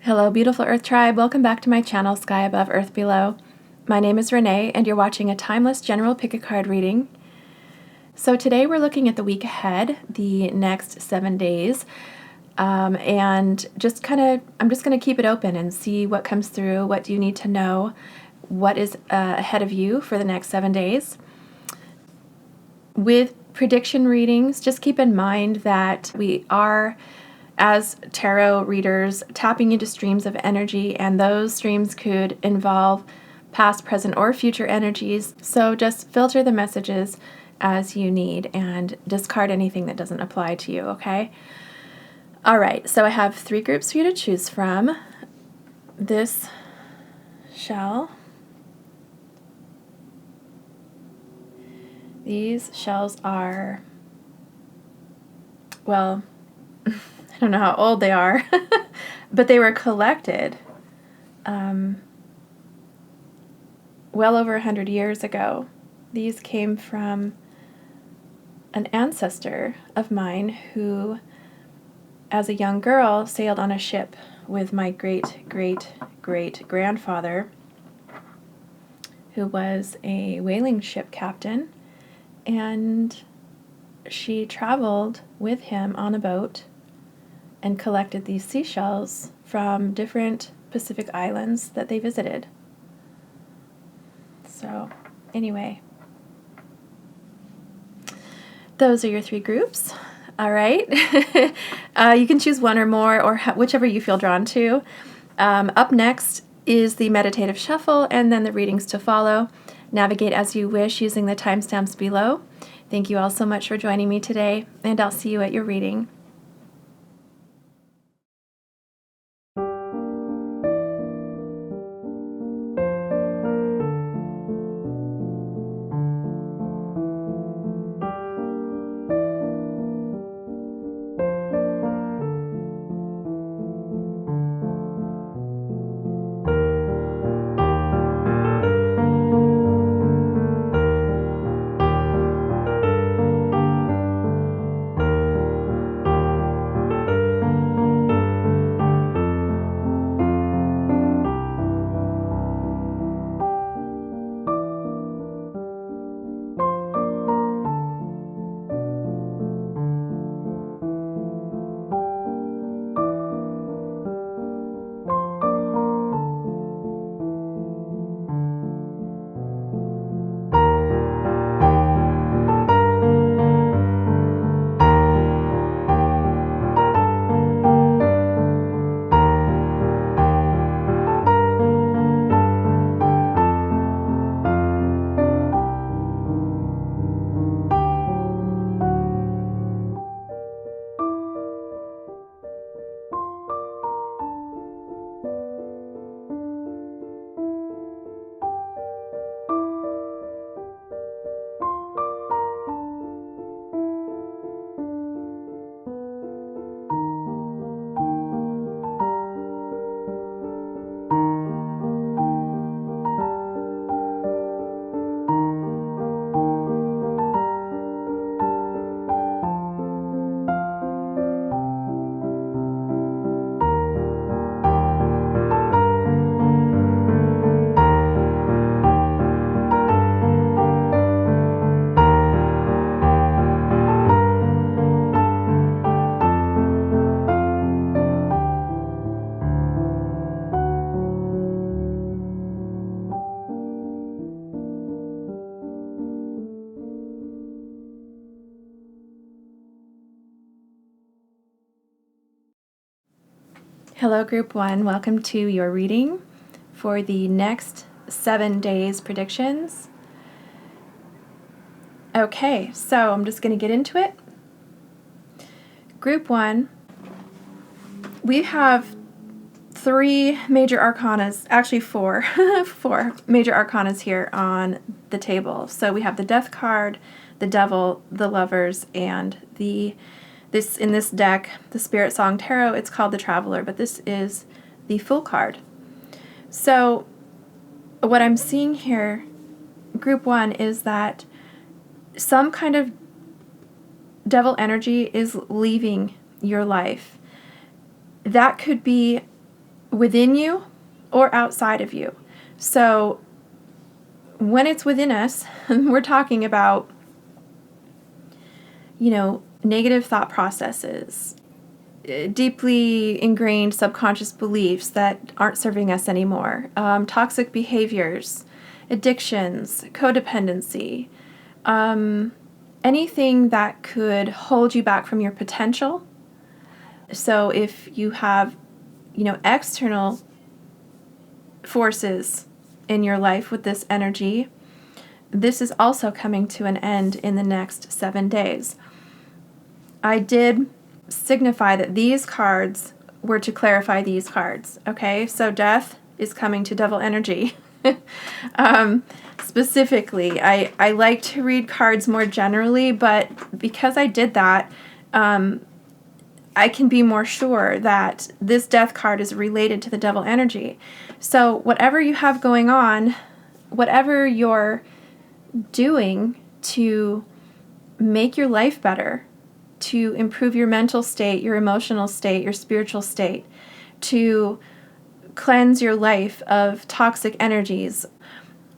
Hello, beautiful Earth Tribe. Welcome back to my channel, Sky Above, Earth Below. My name is Renee, and you're watching a timeless general pick-a-card reading. So today we're looking at the week ahead, the next 7 days, and I'm just going to keep it open and see what comes through. What do you need to know? What is ahead of you for the next 7 days? With prediction readings, just keep in mind that we are, as tarot readers, tapping into streams of energy, and those streams could involve past, present, or future energies. So just filter the messages as you need and discard anything that doesn't apply to you, okay? All right, so I have 3 groups for you to choose from. This shell, these shells are, well, I don't know how old they are, but they were collected well over 100 years ago. These came from an ancestor of mine who, as a young girl, sailed on a ship with my great-great-great-grandfather, who was a whaling ship captain, and she traveled with him on a boat and collected these seashells from different Pacific islands that they visited. So, anyway, those are your 3 groups. All right. You can choose one or more, or whichever you feel drawn to. Up next is the Meditative Shuffle, and then the readings to follow. Navigate as you wish using the timestamps below. Thank you all so much for joining me today, and I'll see you at your reading. Hello, Group 1. Welcome to your reading for the next 7 days predictions. Okay, so I'm just going to get into it. Group 1, we have 3 major arcanas, actually 4, 4 major arcanas here on the table. So we have the Death card, the Devil, the Lovers, and in this deck, the Spirit Song Tarot, it's called the Traveler, but this is the Fool card. So what I'm seeing here, Group 1, is that some kind of devil energy is leaving your life. That could be within you or outside of you. So when it's within us, we're talking about, negative thought processes, deeply ingrained subconscious beliefs that aren't serving us anymore, toxic behaviors, addictions, codependency, anything that could hold you back from your potential. So if you have, external forces in your life with this energy, this is also coming to an end in the next 7 days. I did signify that these cards were to clarify these cards. Okay, so death is coming to devil energy. Specifically, I like to read cards more generally, but because I did that, I can be more sure that this death card is related to the devil energy. So whatever you have going on, whatever you're doing to make your life better, to improve your mental state, your emotional state, your spiritual state, to cleanse your life of toxic energies,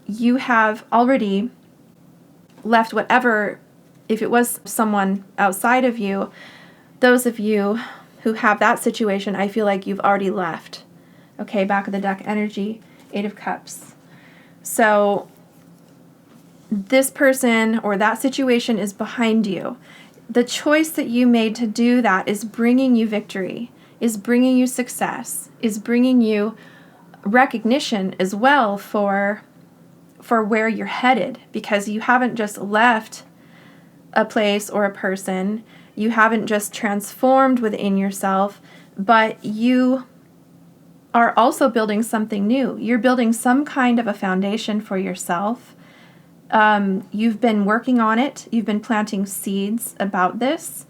you have already left whatever, if it was someone outside of you, those of you who have that situation, I feel like you've already left. Okay, back of the deck energy, 8 of Cups. So this person or that situation is behind you. The choice that you made to do that is bringing you victory, is bringing you success, is bringing you recognition as well for where you're headed, because you haven't just left a place or a person, you haven't just transformed within yourself, but you are also building something new. You're building some kind of a foundation for yourself. You've been working on it. You've been planting seeds about this,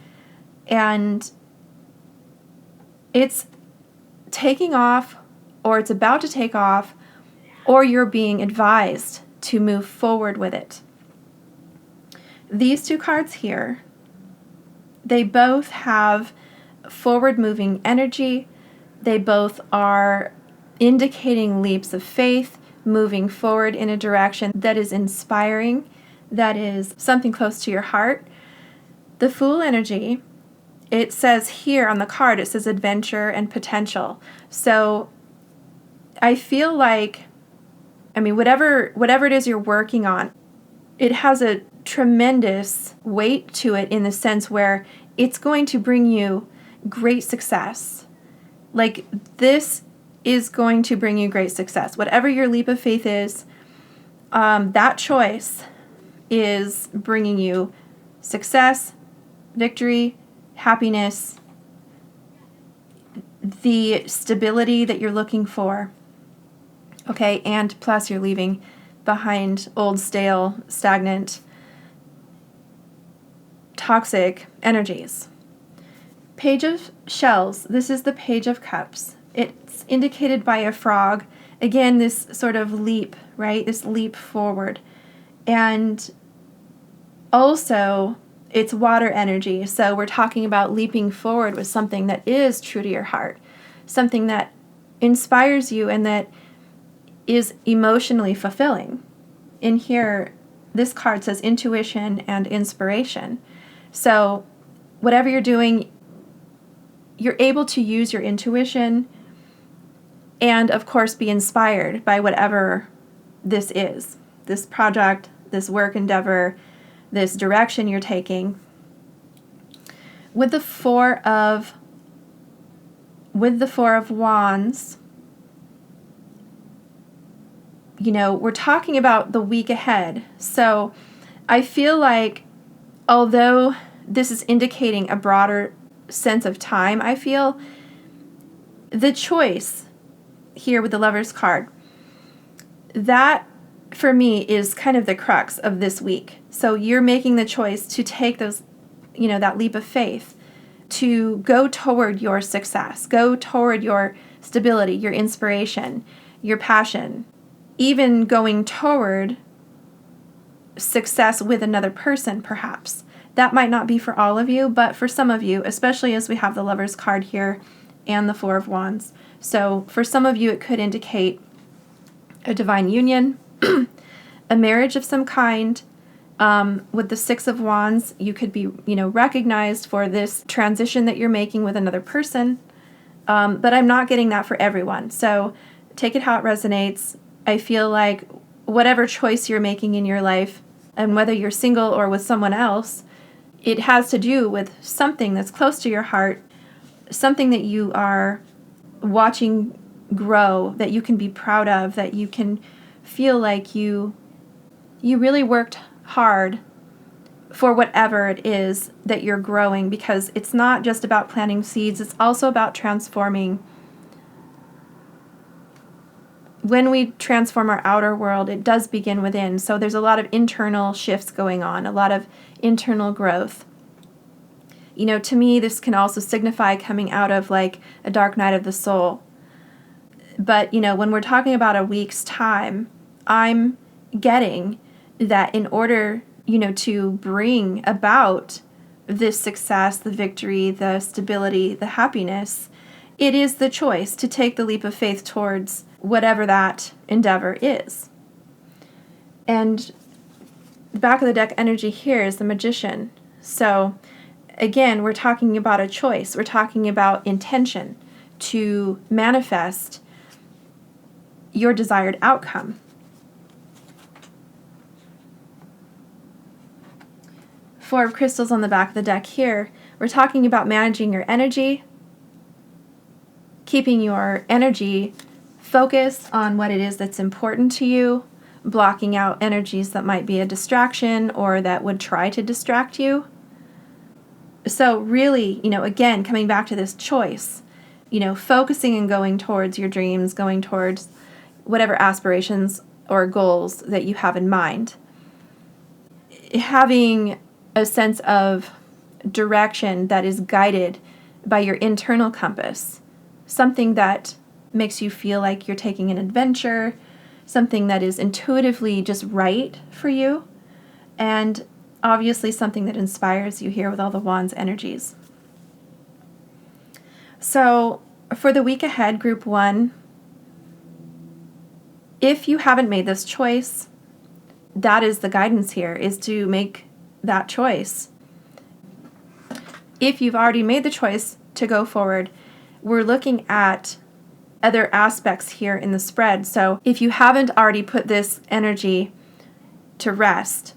and it's taking off, or it's about to take off, or you're being advised to move forward with it. These 2 cards here, they both have forward-moving energy. They both are indicating leaps of faith, moving forward in a direction that is inspiring, that is something close to your heart. The Fool energy, it says here on the card, it says adventure and potential. So I feel like, whatever it is you're working on, it has a tremendous weight to it in the sense where it's going to bring you great success. Like, this is going to bring you great success. Whatever your leap of faith is, that choice is bringing you success, victory, happiness, the stability that you're looking for. Okay, and plus you're leaving behind old, stale, stagnant, toxic energies. Page of Shells, this is the Page of Cups. It's indicated by a frog. Again, this sort of leap, right? This leap forward. And also, it's water energy. So we're talking about leaping forward with something that is true to your heart, something that inspires you and that is emotionally fulfilling. In here, this card says intuition and inspiration. So whatever you're doing, you're able to use your intuition and, of course, be inspired by whatever this is, this project, this work endeavor, this direction you're taking. With the Four of Wands, we're talking about the week ahead. So I feel like, although this is indicating a broader sense of time, I feel the choice here with the Lover's card, that for me is kind of the crux of this week. So you're making the choice to take those, that leap of faith, to go toward your success, go toward your stability, your inspiration, your passion, even going toward success with another person, perhaps. That might not be for all of you, but for some of you, especially as we have the Lover's card here and the Four of Wands, So for some of you, it could indicate a divine union, a marriage of some kind. With the Six of Wands, you could be, recognized for this transition that you're making with another person. But I'm not getting that for everyone. So take it how it resonates. I feel like whatever choice you're making in your life, and whether you're single or with someone else, it has to do with something that's close to your heart, something that you are watching grow, that you can be proud of, that you can feel like you really worked hard for whatever it is that you're growing, because it's not just about planting seeds, it's also about transforming. When we transform our outer world, it does begin within. So there's a lot of internal shifts going on, a lot of internal growth. To me, this can also signify coming out of like a dark night of the soul. But, when we're talking about a week's time, I'm getting that in order, to bring about this success, the victory, the stability, the happiness, it is the choice to take the leap of faith towards whatever that endeavor is. And the back of the deck energy here is the Magician. So again, we're talking about a choice. We're talking about intention to manifest your desired outcome. Four of Crystals on the back of the deck here. We're talking about managing your energy, keeping your energy focused on what it is that's important to you, blocking out energies that might be a distraction or that would try to distract you. So really, again, coming back to this choice, focusing and going towards your dreams, going towards whatever aspirations or goals that you have in mind. Having a sense of direction that is guided by your internal compass, something that makes you feel like you're taking an adventure, something that is intuitively just right for you, and obviously something that inspires you here with all the Wands energies. So for the week ahead, Group 1, if you haven't made this choice, that is the guidance here, is to make that choice. If you've already made the choice to go forward, we're looking at other aspects here in the spread. So if you haven't already put this energy to rest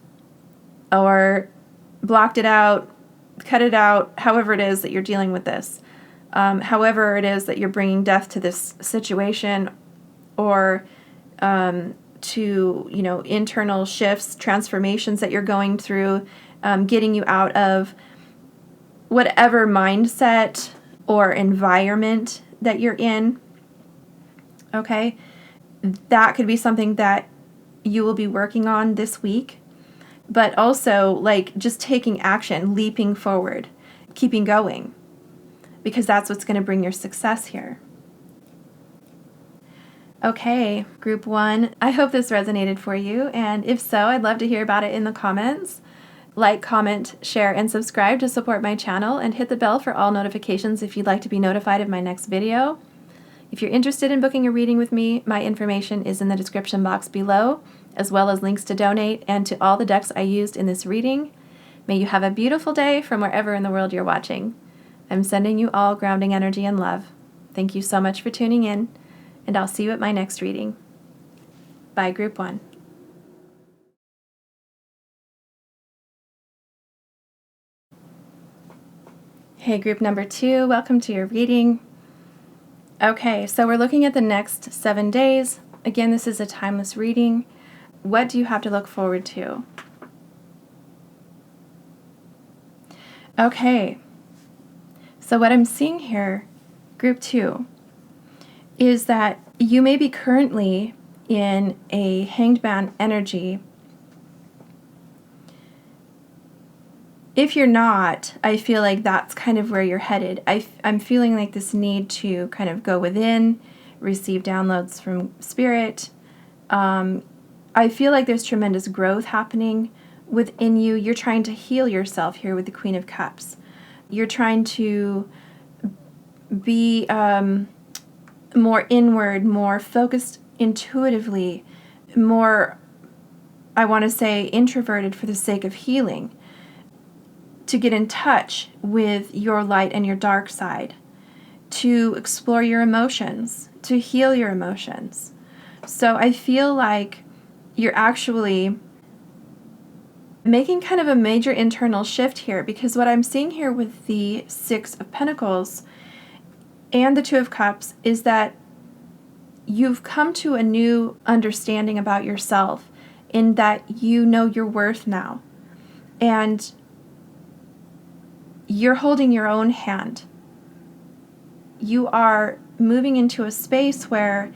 or blocked it out, cut it out, however it is that you're dealing with this, however it is that you're bringing death to this situation, or to, internal shifts, transformations that you're going through, getting you out of whatever mindset or environment that you're in. Okay, that could be something that you will be working on this week, but also like just taking action, leaping forward, keeping going, because that's what's going to bring your success here. Okay, Group 1, I hope this resonated for you, and if so, I'd love to hear about it in the comments. Like, comment, share, and subscribe to support my channel, and hit the bell for all notifications if you'd like to be notified of my next video. If you're interested in booking a reading with me, my information is in the description box below, as well as links to donate and to all the decks I used in this reading. May you have a beautiful day from wherever in the world you're watching. I'm sending you all grounding energy and love. Thank you so much for tuning in, and I'll see you at my next reading. Bye, Group 1. Hey, Group number 2, welcome to your reading. Okay, so we're looking at the next 7 days. Again, this is a timeless reading. What do you have to look forward to? Okay, so what I'm seeing here, Group 2, is that you may be currently in a Hanged Man energy. If you're not, I feel like that's kind of where you're headed. I'm feeling like this need to kind of go within, receive downloads from Spirit. I feel like there's tremendous growth happening within you. You're trying to heal yourself here with the Queen of Cups. You're trying to be more inward, more focused intuitively, more, I want to say, introverted for the sake of healing, to get in touch with your light and your dark side, to explore your emotions, to heal your emotions. So I feel like you're actually making kind of a major internal shift here, because what I'm seeing here with the Six of Pentacles and the Two of Cups is that you've come to a new understanding about yourself, in that you know your worth now. And you're holding your own hand. You are moving into a space where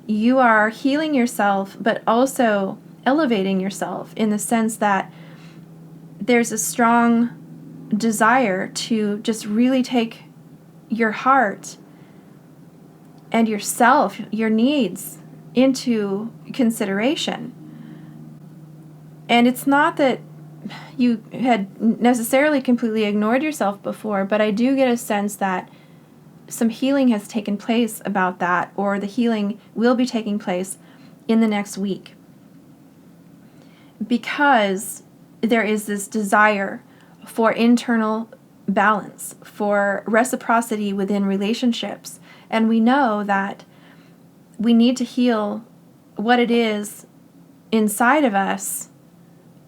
you are healing yourself, but also elevating yourself, in the sense that there's a strong desire to just really take your heart and yourself, your needs, into consideration. And it's not that you had necessarily completely ignored yourself before, but I do get a sense that some healing has taken place about that, or the healing will be taking place in the next week. Because there is this desire for internal balance, for reciprocity within relationships. And we know that we need to heal what it is inside of us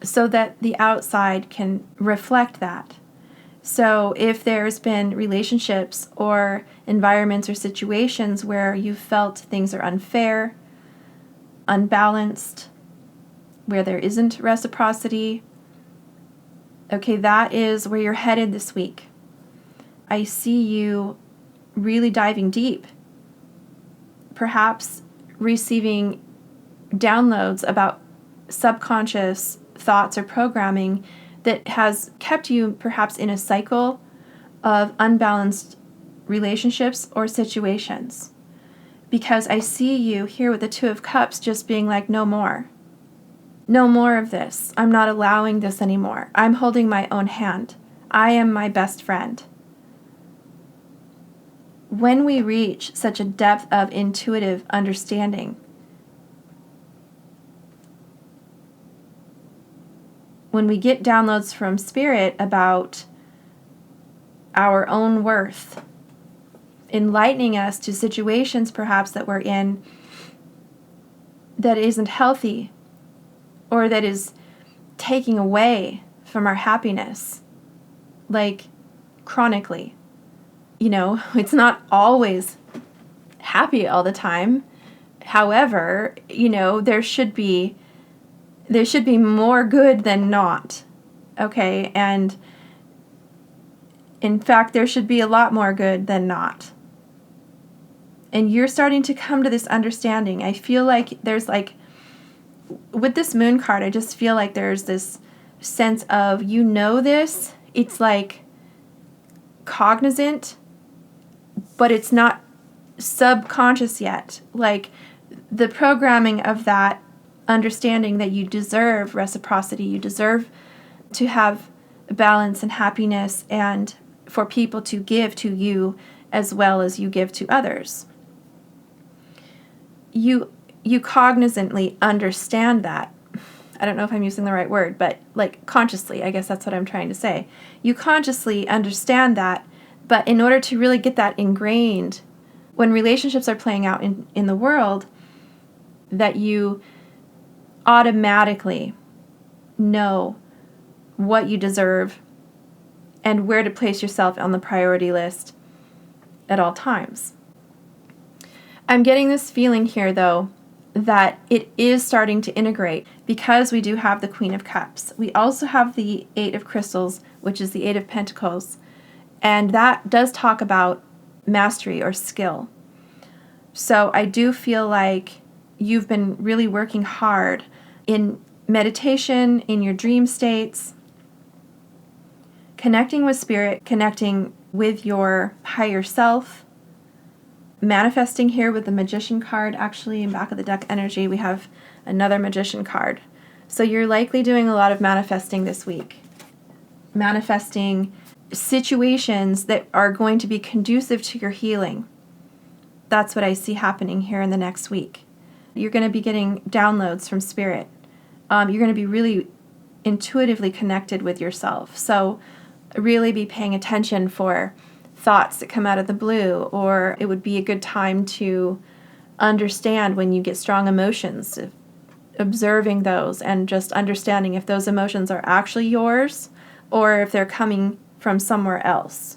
so that the outside can reflect that. So if there's been relationships or environments or situations where you felt things are unfair, unbalanced, where there isn't reciprocity, okay, that is where you're headed this week. I see you really diving deep, perhaps receiving downloads about subconscious thoughts or programming that has kept you perhaps in a cycle of unbalanced relationships or situations. Because I see you here with the Two of Cups just being like, no more. No more of this. I'm not allowing this anymore. I'm holding my own hand. I am my best friend. When we reach such a depth of intuitive understanding, when we get downloads from Spirit about our own worth, enlightening us to situations perhaps that we're in that isn't healthy, or that is taking away from our happiness, like chronically. You know, it's not always happy all the time. However, you know, there should be more good than not. Okay? And in fact, there should be a lot more good than not. And you're starting to come to this understanding. I feel like there's like, with this moon card, I just feel like there's this sense of, you know, this, it's like cognizant, but it's not subconscious yet. Like the programming of that understanding that you deserve reciprocity, you deserve to have balance and happiness, and for people to give to you as well as you give to others. You cognizantly understand that. I don't know if I'm using the right word, but like consciously, I guess that's what I'm trying to say. You consciously understand that, but in order to really get that ingrained, when relationships are playing out in the world, that you automatically know what you deserve and where to place yourself on the priority list at all times. I'm getting this feeling here, though, that it is starting to integrate, because we do have the Queen of Cups. We also have the Eight of Crystals, which is the Eight of Pentacles, and that does talk about mastery or skill. So I do feel like you've been really working hard in meditation, in your dream states, connecting with Spirit, connecting with your higher self, manifesting here with the Magician card. Actually, in back of the deck energy, we have another Magician card. So you're likely doing a lot of manifesting this week. Manifesting situations that are going to be conducive to your healing. That's what I see happening here in the next week. You're going to be getting downloads from Spirit. You're going to be really intuitively connected with yourself. So really be paying attention for thoughts that come out of the blue, or it would be a good time to understand when you get strong emotions, observing those and just understanding if those emotions are actually yours or if they're coming from somewhere else.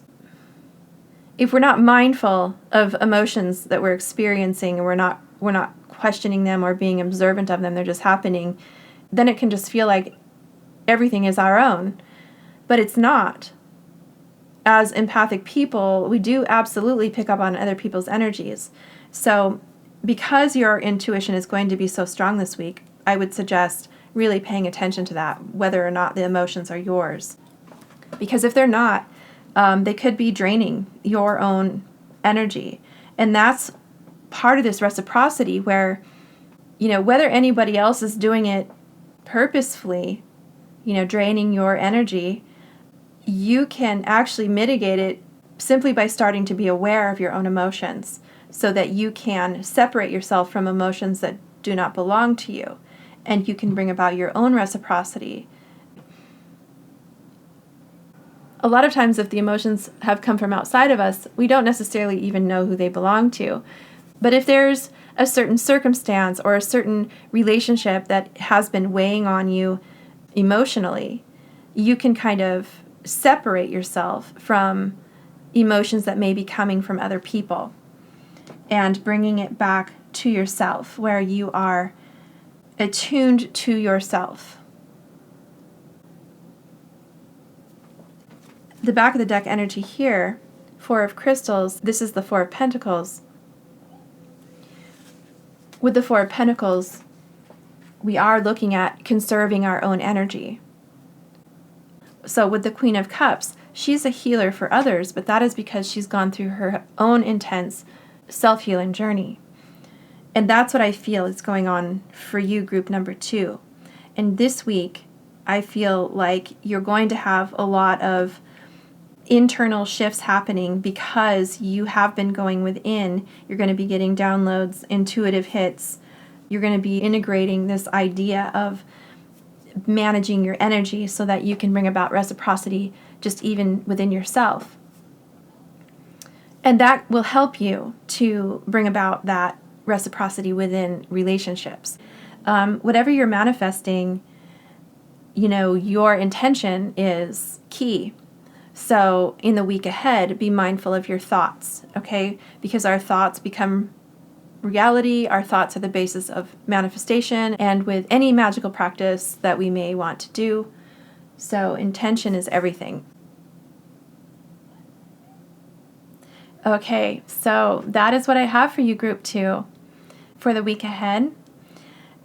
If we're not mindful of emotions that we're experiencing and we're not questioning them or being observant of them, they're just happening, then it can just feel like everything is our own. But it's not. As empathic people, we do absolutely pick up on other people's energies. So because your intuition is going to be so strong this week, I would suggest really paying attention to that, whether or not the emotions are yours. Because if they're not, they could be draining your own energy. And that's part of this reciprocity where, whether anybody else is doing it purposefully, draining your energy, you can actually mitigate it simply by starting to be aware of your own emotions so that you can separate yourself from emotions that do not belong to you, and you can bring about your own reciprocity. A lot of times if the emotions have come from outside of us, we don't necessarily even know who they belong to. But if there's a certain circumstance or a certain relationship that has been weighing on you emotionally, you can kind of separate yourself from emotions that may be coming from other people and bringing it back to yourself where you are attuned to yourself. The back of the deck energy here, Four of Crystals, this is the Four of Pentacles. With the Four of Pentacles, we are looking at conserving our own energy. So with the Queen of Cups, she's a healer for others, but that is because she's gone through her own intense self-healing journey. And that's what I feel is going on for you, group number 2. And this week, I feel like you're going to have a lot of internal shifts happening because you have been going within. You're going to be getting downloads, intuitive hits. You're going to be integrating this idea of managing your energy so that you can bring about reciprocity just even within yourself. And that will help you to bring about that reciprocity within relationships. Whatever you're manifesting, your intention is key. So in the week ahead, be mindful of your thoughts, okay? Because our thoughts become reality. Our thoughts are the basis of manifestation and with any magical practice that we may want to do. So intention is everything. Okay, so that is what I have for you, group 2, for the week ahead.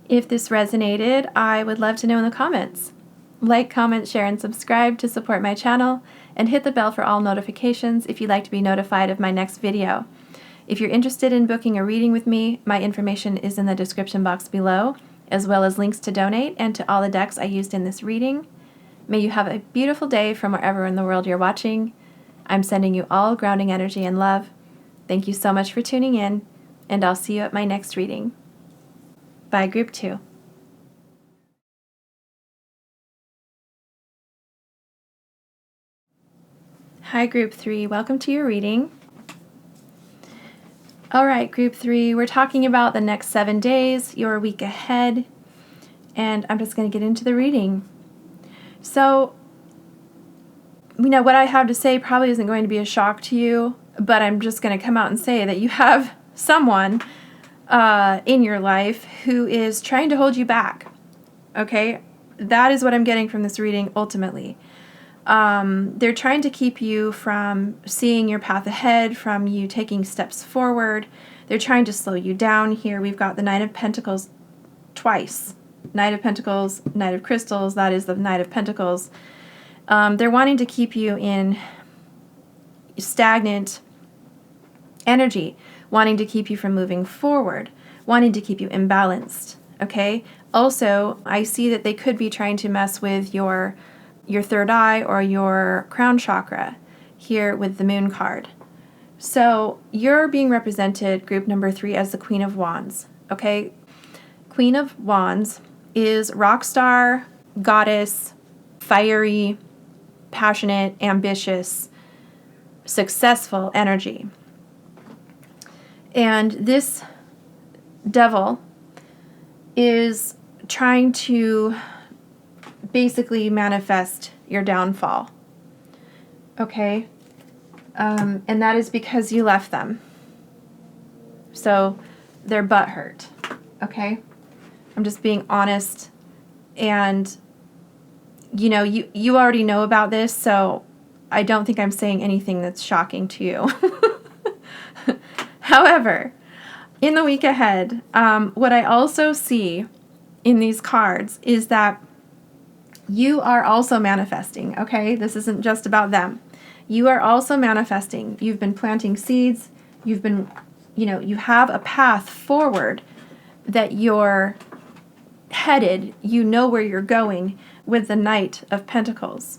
If this resonated, I would love to know in the comments. Like, comment, share, and subscribe to support my channel, and hit the bell for all notifications if you'd like to be notified of my next video. If you're interested in booking a reading with me, my information is in the description box below, as well as links to donate and to all the decks I used in this reading. May you have a beautiful day from wherever in the world you're watching. I'm sending you all grounding energy and love. Thank you so much for tuning in, and I'll see you at my next reading. Bye, group 2. Hi, group 3. Welcome to your reading. All right, group 3, we're talking about the next 7 days, your week ahead, and I'm just going to get into the reading. So, what I have to say probably isn't going to be a shock to you, but I'm just going to come out and say that you have someone in your life who is trying to hold you back, okay? That is what I'm getting from this reading ultimately. They're trying to keep you from seeing your path ahead, from you taking steps forward. They're trying to slow you down here. We've got the Knight of Pentacles twice. Knight of Pentacles, Knight of Crystals, that is the Knight of Pentacles. They're wanting to keep you in stagnant energy, wanting to keep you from moving forward, wanting to keep you imbalanced, okay? Also, I see that they could be trying to mess with your third eye or your crown chakra here with the Moon card. So you're being represented, group number 3, as the Queen of Wands. Okay? Queen of Wands is rock star, goddess, fiery, passionate, ambitious, successful energy. And this devil is trying to basically manifest your downfall. Okay? And that is because you left them. So they're butthurt. Okay? I'm just being honest. And, you know, you already know about this, so I don't think I'm saying anything that's shocking to you. However, in the week ahead, what I also see in these cards is that you are also manifesting, okay? This isn't just about them. You are also manifesting. You've been planting seeds. You've been, you have a path forward that you're headed. You know where you're going with the Knight of Pentacles.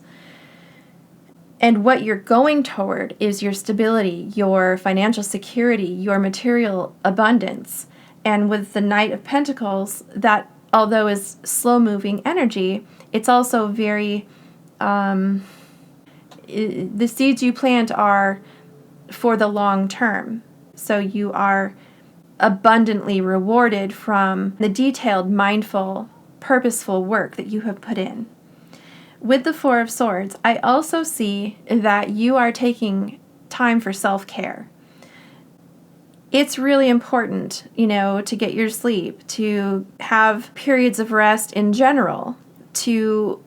And what you're going toward is your stability, your financial security, your material abundance. And with the Knight of Pentacles, that although is slow-moving energy, it's also very... the seeds you plant are for the long term. So you are abundantly rewarded from the detailed, mindful, purposeful work that you have put in. With the Four of Swords, I also see that you are taking time for self-care. It's really important, to get your sleep, to have periods of rest in general, to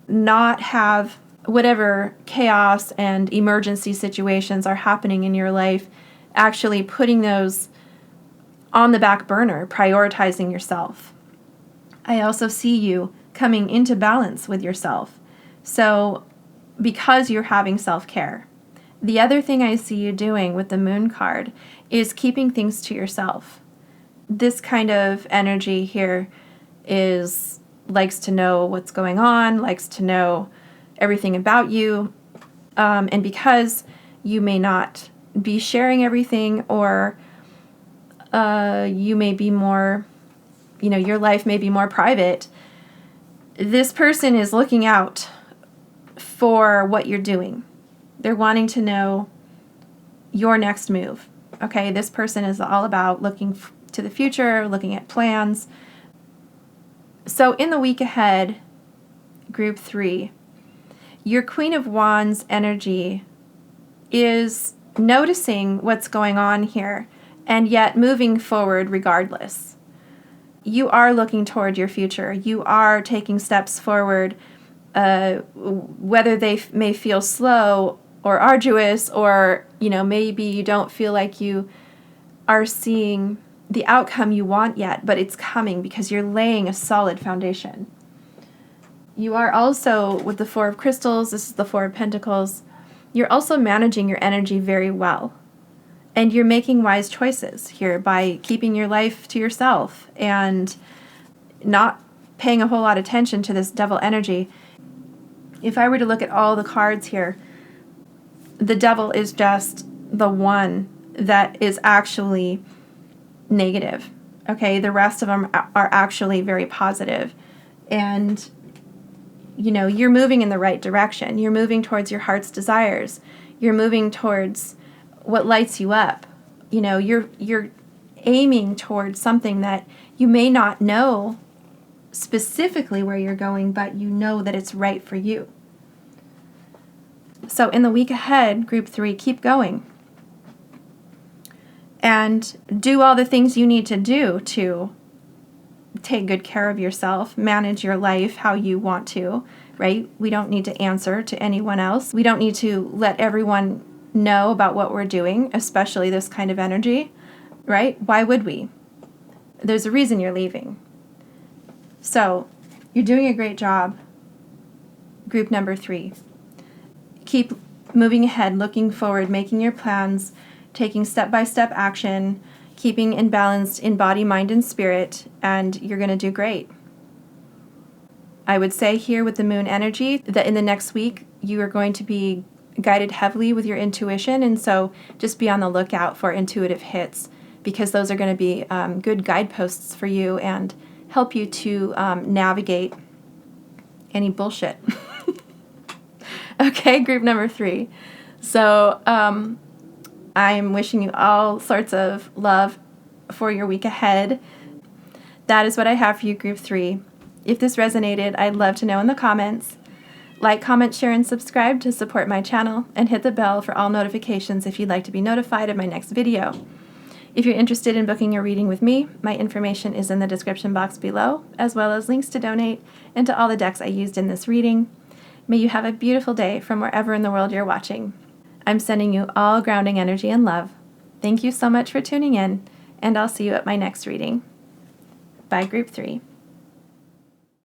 not have whatever chaos and emergency situations are happening in your life, actually putting those on the back burner, prioritizing yourself. I also see you coming into balance with yourself. So, because you're having self-care. The other thing I see you doing with the Moon card is keeping things to yourself. This kind of energy here likes to know what's going on, likes to know everything about you, and because you may not be sharing everything, or you may be more, your life may be more private, this person is looking out for what you're doing. They're wanting to know your next move. Okay, this person is all about looking to the future, looking at plans. So in the week ahead, group 3, your Queen of Wands energy is noticing what's going on here and yet moving forward regardless. You are looking toward your future. You are taking steps forward, whether they may feel slow or arduous, or, maybe you don't feel like you are seeing the outcome you want yet, but it's coming because you're laying a solid foundation. You are also, with the Four of Crystals, this is the Four of Pentacles, you're also managing your energy very well. And you're making wise choices here by keeping your life to yourself and not paying a whole lot of attention to this devil energy. If I were to look at all the cards here, the devil is just the one that is actually negative. Okay, the rest of them are actually very positive. And you're moving in the right direction. You're moving towards your heart's desires. You're moving towards what lights you up. You're aiming towards something that you may not know specifically where you're going, but you know that it's right for you. So in the week ahead, group 3, keep going. And do all the things you need to do to take good care of yourself, manage your life how you want to, right? We don't need to answer to anyone else. We don't need to let everyone know about what we're doing, especially this kind of energy, right? Why would we? There's a reason you're leaving. So, you're doing a great job. Group number 3. Keep moving ahead, looking forward, making your plans, taking step-by-step action, keeping in balance in body, mind, and spirit, and you're going to do great. I would say here with the Moon energy that in the next week, you are going to be guided heavily with your intuition, and so just be on the lookout for intuitive hits, because those are going to be good guideposts for you and help you to navigate any bullshit. Okay, group number 3. So I'm wishing you all sorts of love for your week ahead. That is what I have for you, group 3. If this resonated, I'd love to know in the comments. Like, comment, share, and subscribe to support my channel, and hit the bell for all notifications if you'd like to be notified of my next video. If you're interested in booking your reading with me, my information is in the description box below, as well as links to donate and to all the decks I used in this reading. May you have a beautiful day from wherever in the world you're watching. I'm sending you all grounding energy and love. Thank you so much for tuning in, and I'll see you at my next reading. Bye, group 3.